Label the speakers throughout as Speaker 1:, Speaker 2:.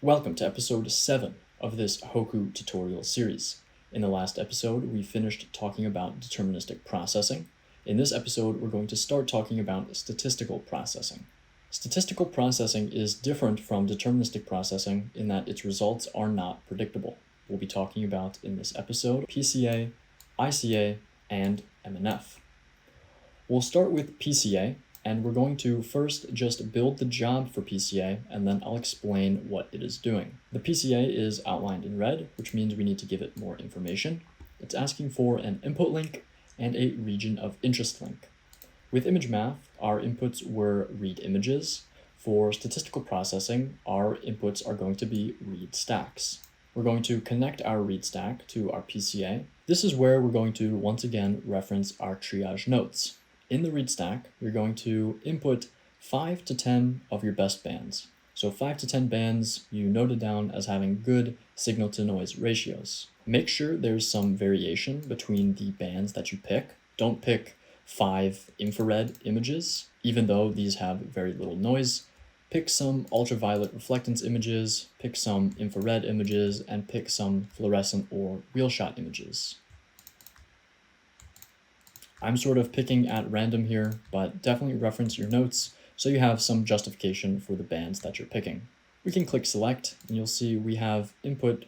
Speaker 1: Welcome to episode 7 of this Hoku tutorial series. In the last episode, we finished talking about deterministic processing. In this episode, we're going to start talking about statistical processing. Statistical processing is different from deterministic processing in that its results are not predictable. We'll be talking about in this episode PCA, ICA, and MNF. We'll start with PCA, and we're going to first just build the job for PCA, and then I'll explain what it is doing. The PCA is outlined in red, which means we need to give it more information. It's asking for an input link and a region of interest link. With image math, our inputs were read images. For statistical processing, our inputs are going to be read stacks. We're going to connect our read stack to our PCA. This is where we're going to once again reference our triage notes. In the read stack, you're going to input 5 to 10 of your best bands. So 5 to 10 bands you noted down as having good signal to noise ratios. Make sure there's some variation between the bands that you pick. Don't pick 5 infrared images, even though these have very little noise. Pick some ultraviolet reflectance images, pick some infrared images, and pick some fluorescent or wheel shot images. I'm sort of picking at random here, but definitely reference your notes so you have some justification for the bands that you're picking. We can click select and you'll see we have input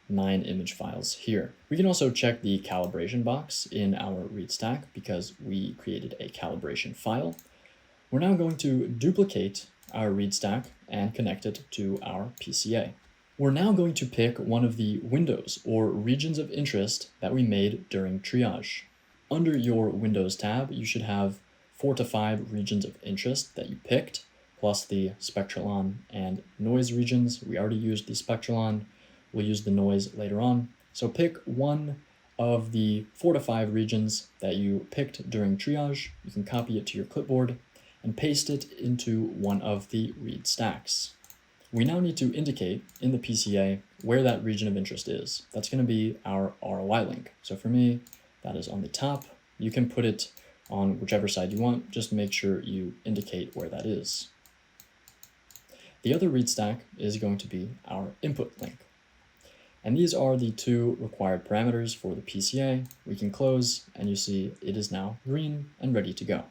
Speaker 1: 9 image files here. We can also check the calibration box in our read stack because we created a calibration file. We're now going to duplicate our read stack and connect it to our PCA. We're now going to pick one of the windows or regions of interest that we made during triage. Under your Windows tab, you should have 4 to 5 regions of interest that you picked, plus the spectralon and noise regions. We already used the spectralon. We'll use the noise later on. So pick one of the 4 to 5 regions that you picked during triage. You can copy it to your clipboard and paste it into one of the read stacks. We now need to indicate in the PCA where that region of interest is. That's going to be our ROI link. So for me, that is on the top. You can put it on whichever side you want, just make sure you indicate where that is. The other read stack is going to be our input link. And these are the 2 required parameters for the PCA. We can close and you see it is now green and ready to go.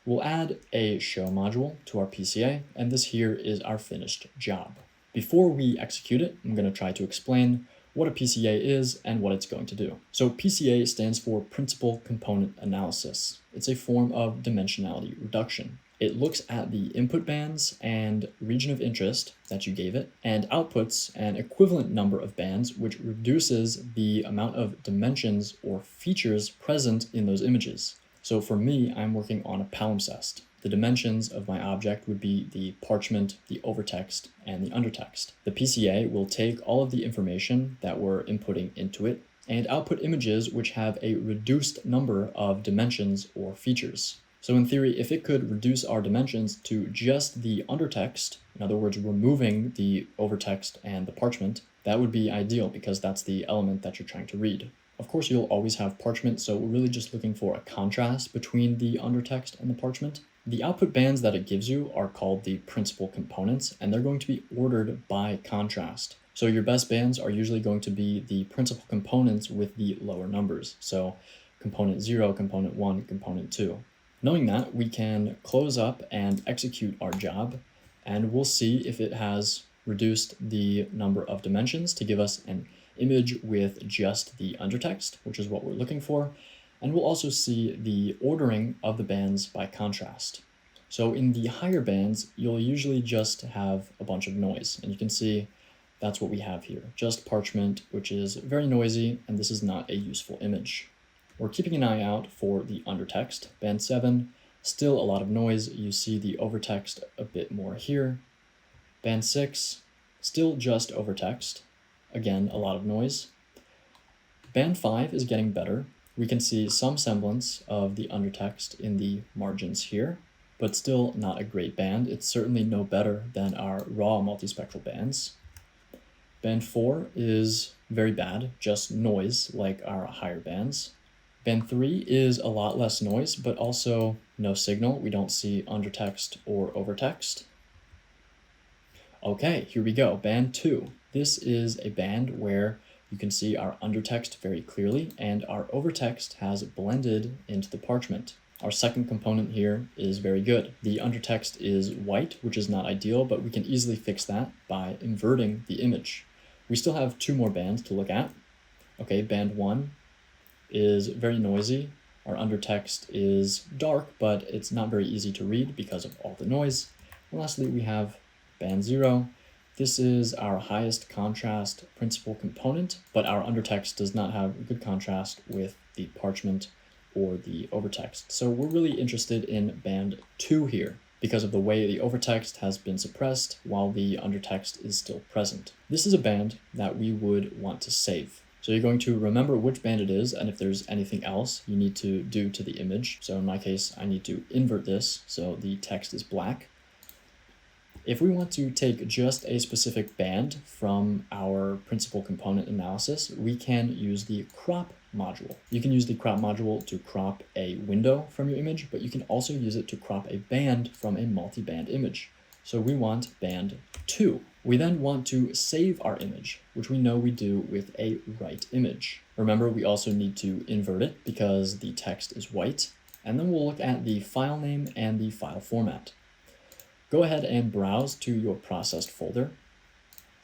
Speaker 1: We'll add a show module to our PCA, and this here is our finished job. Before we execute it, I'm going to try to explain what a PCA is and what it's going to do. So PCA stands for Principal Component Analysis. It's a form of dimensionality reduction. It looks at the input bands and region of interest that you gave it and outputs an equivalent number of bands, which reduces the amount of dimensions or features present in those images. So for me, I'm working on a palimpsest. The dimensions of my object would be the parchment, the overtext, and the undertext. The PCA will take all of the information that we're inputting into it and output images which have a reduced number of dimensions or features. So in theory, if it could reduce our dimensions to just the undertext, in other words, removing the overtext and the parchment, that would be ideal because that's the element that you're trying to read. Of course, you'll always have parchment, so we're really just looking for a contrast between the undertext and the parchment. The output bands that it gives you are called the principal components, and they're going to be ordered by contrast. So your best bands are usually going to be the principal components with the lower numbers. So component 0, component 1, component 2. Knowing that, we can close up and execute our job, and we'll see if it has reduced the number of dimensions to give us an image with just the undertext, which is what we're looking for. And we'll also see the ordering of the bands by contrast. So in the higher bands, you'll usually just have a bunch of noise. And you can see that's what we have here. Just parchment, which is very noisy, and this is not a useful image. We're keeping an eye out for the undertext. Band 7, still a lot of noise. You see the overtext a bit more here. Band 6, still just overtext. Again, a lot of noise. Band 5 is getting better. We can see some semblance of the undertext in the margins here, but still not a great band. It's certainly no better than our raw multispectral bands. Band 4 is very bad, just noise like our higher bands. Band 3 is a lot less noise, but also no signal. We don't see undertext or overtext. Okay, here we go, band 2. This is a band where you can see our undertext very clearly and our overtext has blended into the parchment. Our second component here is very good. The undertext is white, which is not ideal, but we can easily fix that by inverting the image. We still have 2 more bands to look at. Okay, band 1 is very noisy. Our undertext is dark, but it's not very easy to read because of all the noise. And lastly, we have band 0. This is our highest contrast principal component, but our undertext does not have good contrast with the parchment or the overtext. So we're really interested in band 2 here because of the way the overtext has been suppressed while the undertext is still present. This is a band that we would want to save. So you're going to remember which band it is, and if there's anything else you need to do to the image. So in my case, I need to invert this so the text is black. If we want to take just a specific band from our principal component analysis, we can use the crop module. You can use the crop module to crop a window from your image, but you can also use it to crop a band from a multi-band image. So we want band 2. We then want to save our image, which we know we do with a right image. Remember, we also need to invert it because the text is white. And then we'll look at the file name and the file format. Go ahead and browse to your processed folder.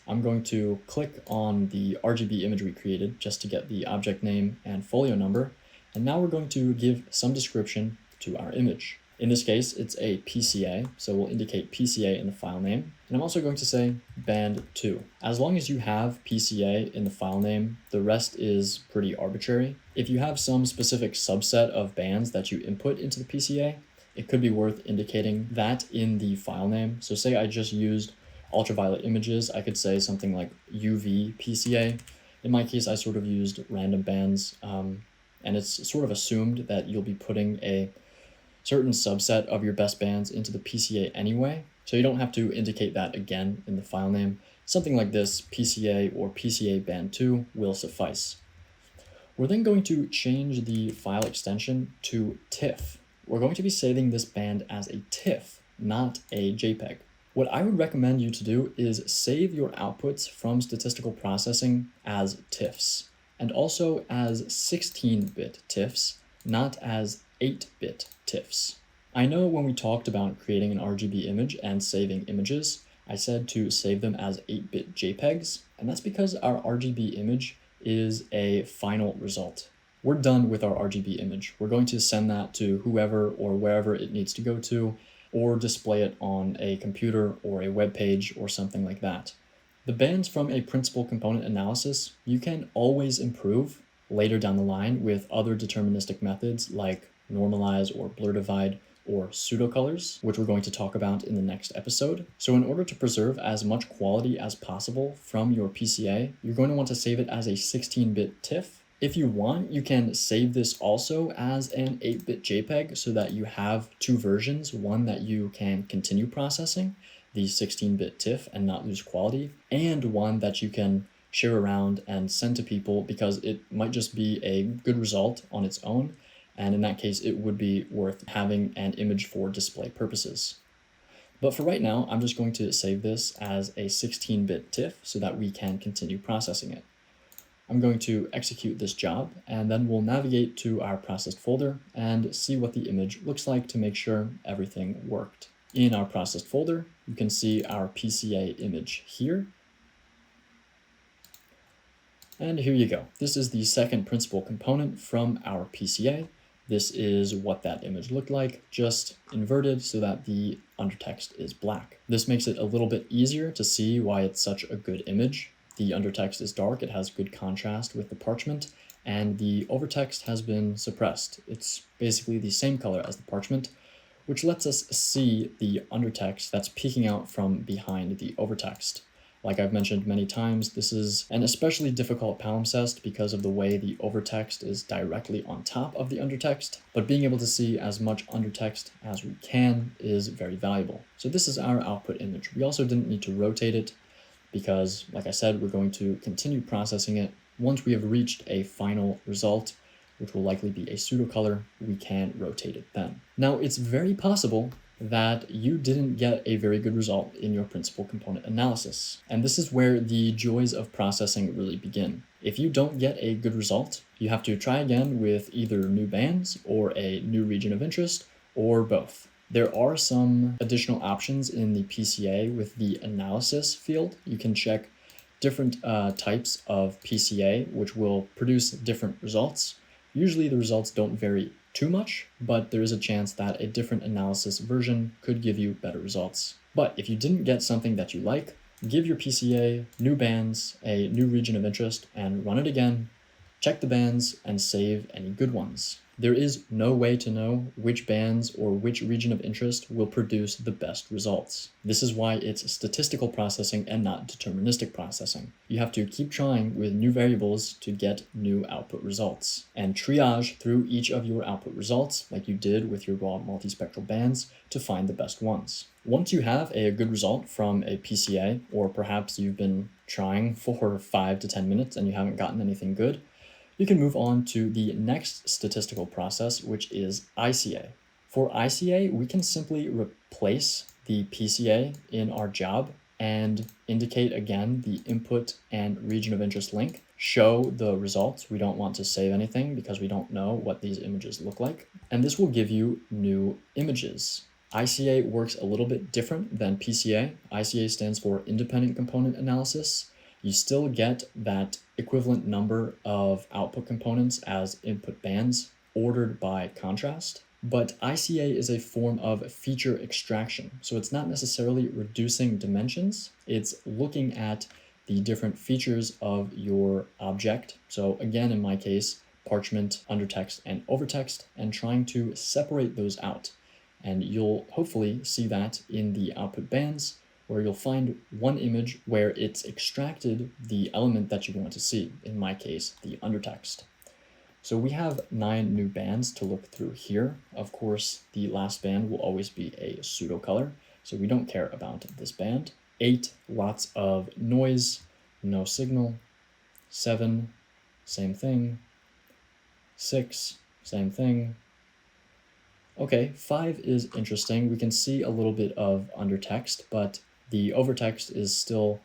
Speaker 1: I'm going to click on the RGB image we created just to get the object name and folio number. And now we're going to give some description to our image. In this case, it's a PCA, so we'll indicate PCA in the file name. And I'm also going to say band 2. As long as you have PCA in the file name, the rest is pretty arbitrary. If you have some specific subset of bands that you input into the PCA, it could be worth indicating that in the file name. So say I just used ultraviolet images, I could say something like UV PCA. In my case, I sort of used random bands, and it's sort of assumed that you'll be putting a certain subset of your best bands into the PCA anyway. So you don't have to indicate that again in the file name. Something like this, PCA or PCA band 2 will suffice. We're then going to change the file extension to TIFF. We're going to be saving this band as a TIFF, not a JPEG. What I would recommend you to do is save your outputs from statistical processing as TIFFs, and also as 16-bit TIFFs, not as 8-bit TIFFs. I know when we talked about creating an RGB image and saving images, I said to save them as 8-bit JPEGs, and that's because our RGB image is a final result. We're done with our RGB image. We're going to send that to whoever or wherever it needs to go to, or display it on a computer or a web page or something like that. The bands from a principal component analysis, you can always improve later down the line with other deterministic methods like normalize or blur divide or pseudocolors, which we're going to talk about in the next episode. So in order to preserve as much quality as possible from your PCA, you're going to want to save it as a 16-bit TIFF. If you want, you can save this also as an 8-bit JPEG so that you have 2 versions, one that you can continue processing, the 16-bit TIFF, and not lose quality, and one that you can share around and send to people because it might just be a good result on its own, and in that case it would be worth having an image for display purposes. But for right now, I'm just going to save this as a 16-bit TIFF so that we can continue processing it. I'm going to execute this job, and then we'll navigate to our processed folder and see what the image looks like to make sure everything worked. In our processed folder, you can see our PCA image here. And here you go. This is the second principal component from our PCA. This is what that image looked like, just inverted so that the undertext is black. This makes it a little bit easier to see why it's such a good image. The undertext is dark, it has good contrast with the parchment, and the overtext has been suppressed. It's basically the same color as the parchment, which lets us see the undertext that's peeking out from behind the overtext. Like I've mentioned many times, this is an especially difficult palimpsest because of the way the overtext is directly on top of the undertext, but being able to see as much undertext as we can is very valuable. So this is our output image. We also didn't need to rotate it, because, like I said, we're going to continue processing it. Once we have reached a final result, which will likely be a pseudocolor, we can rotate it then. Now, it's very possible that you didn't get a very good result in your principal component analysis. And this is where the joys of processing really begin. If you don't get a good result, you have to try again with either new bands or a new region of interest or both. There are some additional options in the PCA with the analysis field. You can check different types of PCA, which will produce different results. Usually the results don't vary too much, but there is a chance that a different analysis version could give you better results. But if you didn't get something that you like, give your PCA new bands, a new region of interest, and run it again. Check the bands and save any good ones. There is no way to know which bands or which region of interest will produce the best results. This is why it's statistical processing and not deterministic processing. You have to keep trying with new variables to get new output results, and triage through each of your output results like you did with your raw multispectral bands to find the best ones. Once you have a good result from a PCA, or perhaps you've been trying for 5 to 10 minutes and you haven't gotten anything good, you can move on to the next statistical process, which is ICA. For ICA, we can simply replace the PCA in our job and indicate again the input and region of interest link, show the results. We don't want to save anything because we don't know what these images look like. And this will give you new images. ICA works a little bit different than PCA. ICA stands for Independent Component Analysis. You still get that equivalent number of output components as input bands ordered by contrast, but ICA is a form of feature extraction. So it's not necessarily reducing dimensions, it's looking at the different features of your object. So again, in my case, parchment, undertext, and overtext, and trying to separate those out. And you'll hopefully see that in the output bands, where you'll find one image where it's extracted the element that you want to see, in my case, the undertext. So we have 9 new bands to look through here. Of course, the last band will always be a pseudo color, so we don't care about this band. 8, lots of noise, no signal. 7, same thing. 6, same thing. Okay, 5 is interesting. We can see a little bit of undertext, but the overtext is still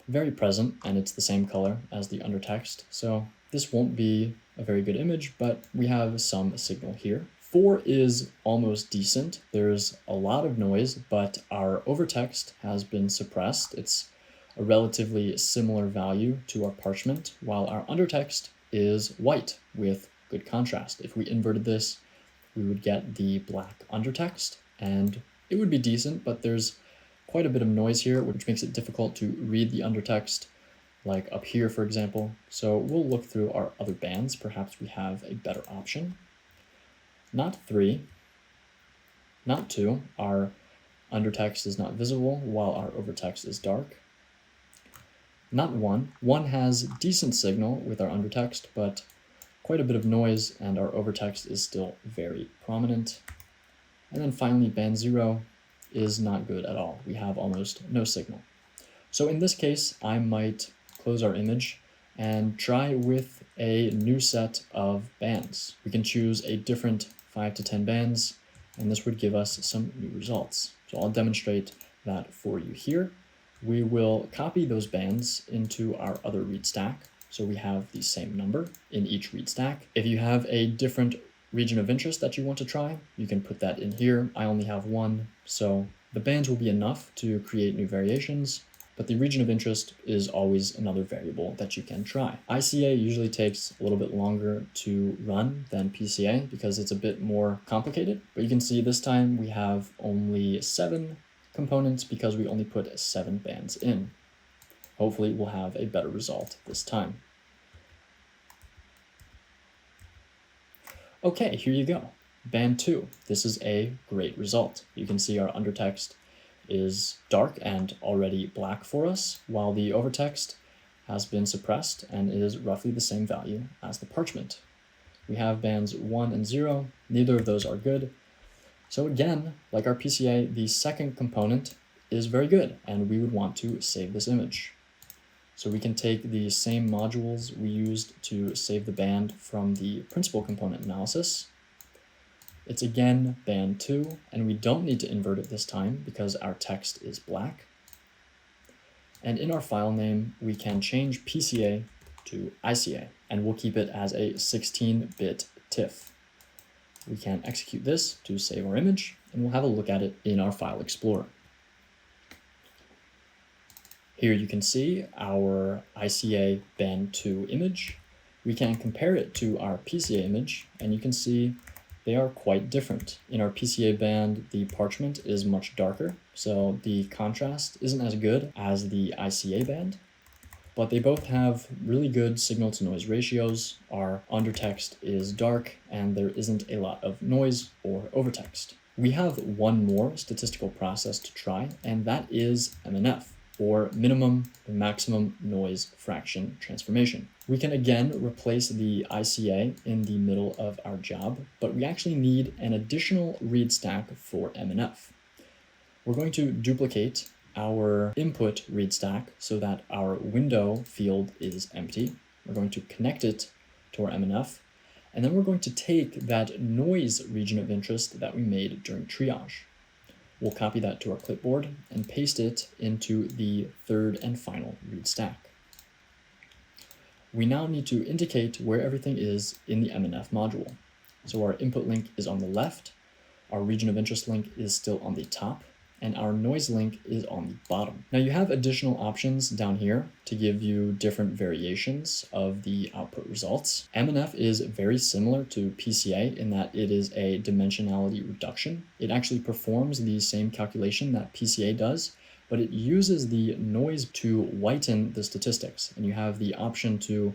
Speaker 1: very present and it's the same color as the undertext. So this won't be a very good image, but we have some signal here. 4 is almost decent. There's a lot of noise, but our overtext has been suppressed. It's a relatively similar value to our parchment, while our undertext is white with good contrast. If we inverted this, we would get the black undertext, and it would be decent, but there's quite a bit of noise here, which makes it difficult to read the undertext, like up here, for example. So we'll look through our other bands. Perhaps we have a better option. Not 3, not 2. Our undertext is not visible, while our overtext is dark. Not 1. 1 has decent signal with our undertext, but quite a bit of noise, and our overtext is still very prominent. And then finally, band 0 is not good at all. We have almost no signal. So in this case, I might close our image and try with a new set of bands. We can choose a different 5 to 10 bands, and this would give us some new results. So I'll demonstrate that for you here. We will copy those bands into our other read stack, so we have the same number in each read stack. If you have a different region of interest that you want to try, you can put that in here. I only have 1, so the bands will be enough to create new variations, but the region of interest is always another variable that you can try. ICA usually takes a little bit longer to run than PCA because it's a bit more complicated, but you can see this time we have only 7 components because we only put 7 bands in. Hopefully we'll have a better result this time. Okay, here you go. Band 2. This is a great result. You can see our undertext is dark and already black for us, while the overtext has been suppressed and is roughly the same value as the parchment. We have bands 1 and 0. Neither of those are good. So again, like our PCA, the second component is very good, and we would want to save this image. So we can take the same modules we used to save the band from the principal component analysis, It's again band 2, and we don't need to invert it this time because our text is black. And in our file name, we can change PCA to ICA, and we'll keep it as a 16-bit TIFF. We can execute this to save our image, and we'll have a look at it in our File Explorer. Here you can see our ICA band 2 image. We can compare it to our PCA image, and you can see they are quite different. In our PCA band, the parchment is much darker, so the contrast isn't as good as the ICA band, but they both have really good signal-to-noise ratios. Our undertext is dark, and there isn't a lot of noise or overtext. We have one more statistical process to try, and that is MNF, or minimum and maximum noise fraction transformation. We can again replace the ICA in the middle of our job, but we actually need an additional read stack for MNF. We're going to duplicate our input read stack so that our window field is empty. We're going to connect it to our MNF, and then we're going to take that noise region of interest that we made during triage. We'll copy that to our clipboard and paste it into the third and final read stack. We now need to indicate where everything is in the MNF module. So our input link is on the left, our region of interest link is still on the top, and our noise link is on the bottom. Now you have additional options down here to give you different variations of the output results. MNF is very similar to PCA in that it is a dimensionality reduction. It actually performs the same calculation that PCA does, but it uses the noise to whiten the statistics. And you have the option to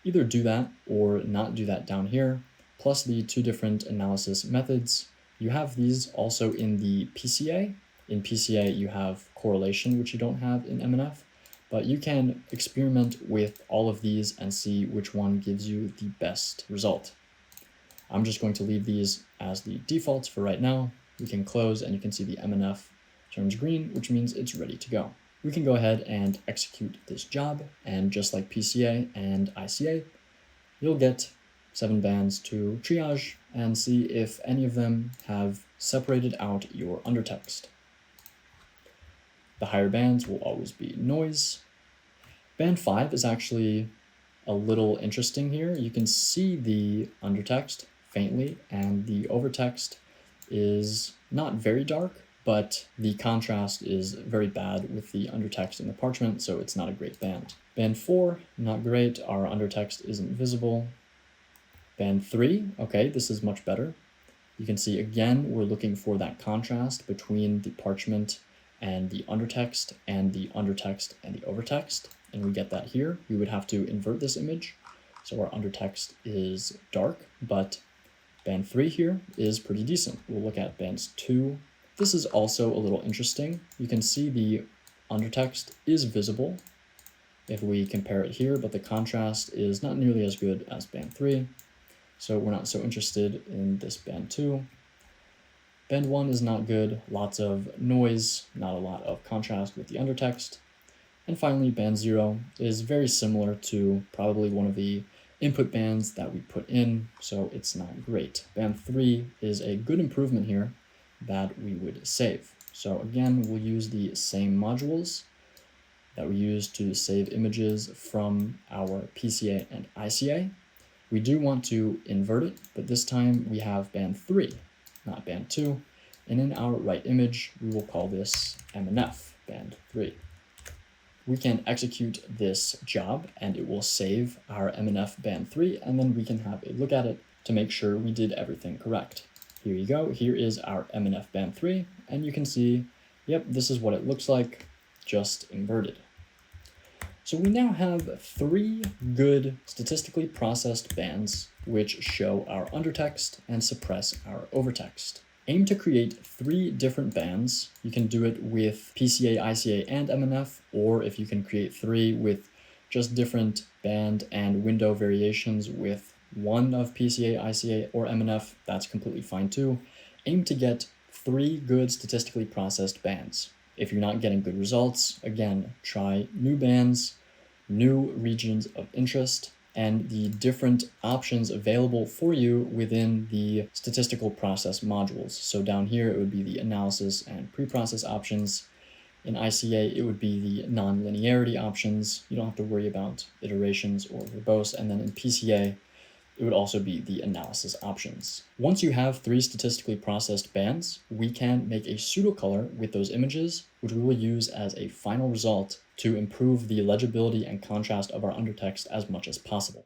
Speaker 1: either do that or not do that down here, plus the two different analysis methods. You have these also in the PCA. In PCA, you have correlation, which you don't have in MNF, but you can experiment with all of these and see which one gives you the best result. I'm just going to leave these as the defaults for right now. We can close and you can see the MNF turns green, which means it's ready to go. We can go ahead and execute this job, and just like PCA and ICA, you'll get 7 bands to triage and see if any of them have separated out your undertext. The higher bands will always be noise. Band 5 is actually a little interesting here. You can see the undertext faintly, and the overtext is not very dark, but the contrast is very bad with the undertext in the parchment, so it's not a great band. Band 4, not great. Our undertext isn't visible. Band 3, okay, this is much better. You can see again, we're looking for that contrast between the parchment and the undertext and the undertext and the overtext, and we get that here. We would have to invert this image, so our undertext is dark, but band 3 here is pretty decent. We'll look at bands 2. This is also a little interesting. You can see the undertext is visible if we compare it here, but the contrast is not nearly as good as band 3, so we're not so interested in this band 2. Band 1 is not good, lots of noise, not a lot of contrast with the undertext. And finally, band 0 is very similar to probably one of the input bands that we put in, so it's not great. Band 3 is a good improvement here that we would save. So again, we'll use the same modules that we use to save images from our PCA and ICA. We do want to invert it, but this time we have band 3. Not band 2, and in our right image, we will call this MNF, band 3. We can execute this job and it will save our MNF band 3, and then we can have a look at it to make sure we did everything correct. Here you go, here is our MNF band 3, and you can see, yep, this is what it looks like, just inverted. So we now have 3 good statistically processed bands which show our undertext and suppress our overtext. Aim to create 3 different bands. You can do it with PCA, ICA, and MNF, or if you can create 3 with just different band and window variations with one of PCA, ICA, or MNF, that's completely fine too. Aim to get 3 good statistically processed bands. If you're not getting good results, again, try new bands, new regions of interest, and the different options available for you within the statistical process modules. So down here, it would be the analysis and preprocess options. In ICA, it would be the non-linearity options. You don't have to worry about iterations or verbose. And then in PCA, it would also be the analysis options. Once you have 3 statistically processed bands, we can make a pseudocolor with those images, which we will use as a final result to improve the legibility and contrast of our undertext as much as possible.